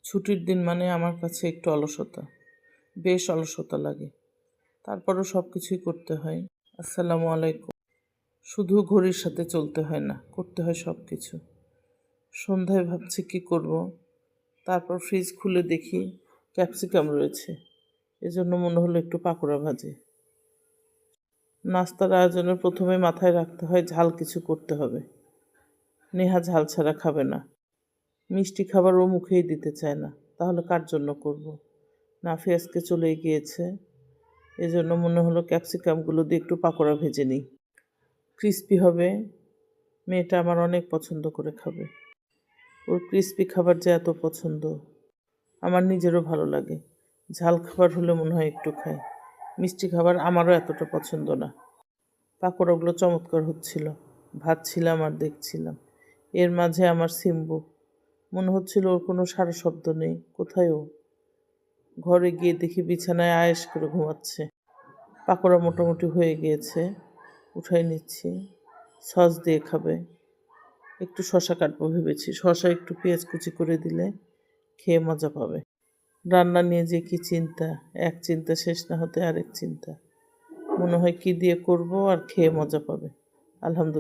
ছুটির দিন মানে আমার কাছে একটু অলসতা, বেশ অলসতা লাগে। তারপরও সব কিছুই করতে হয়। আসসালামু আলাইকুম। শুধু ঘড়ির সাথে চলতে হয় না, করতে হয় সব কিছু। সন্ধ্যায় ভাবছি কি করব, তারপর ফ্রিজ খুলে দেখি ক্যাপসিকাম রয়েছে। এজন্য মনে হলো একটু পাকোড়া ভাজি। নাস্তার আয়োজনের প্রথমে মাথায় রাখতে হয় ঝাল কিছু করতে হবে। নেহা ঝাল ছাড়া খাবে না। মিষ্টি খাবার ও মুখেই দিতে চায় না, তাহলে কার জন্য করব? নাফি আজকে চলেই গিয়েছে, এজন্য মনে হলো ক্যাপসিকামগুলো দিয়ে একটু পাকোড়া ভেজে নিই। ক্রিস্পি হবে, মেয়েটা আমার অনেক পছন্দ করে খাবে। ওর ক্রিস্পি খাবার যে এত পছন্দ, আমার নিজেরও ভালো লাগে। ঝাল খাবার হলে মনে হয় একটু খাই। মিষ্টি খাবার আমারও এতটা পছন্দ না। পাকোড়াগুলো চমৎকার হচ্ছিল, ভাজছিলাম আর দেখছিলাম। এর মাঝে আমার সিম্বু, মনে হচ্ছিল ওর কোনো সারা শব্দ নেই। কোথায় ও? ঘরে গিয়ে দেখি বিছানায় আয়েশ করে ঘুমাচ্ছে। পাকোড়া মোটামুটি হয়ে গিয়েছে, উঠাই নিচ্ছি। সস দিয়ে খাবে। একটু শশা কাটবো ভেবেছি, শশা একটু পেঁয়াজ কুচি করে দিলে খেয়ে মজা পাবে। রান্না নিয়ে যে কি চিন্তা, এক চিন্তা শেষ না হতে আরেক চিন্তা। মনে হয় কি দিয়ে করব আর খেয়ে মজা পাবে। আলহামদুলিল্লাহ।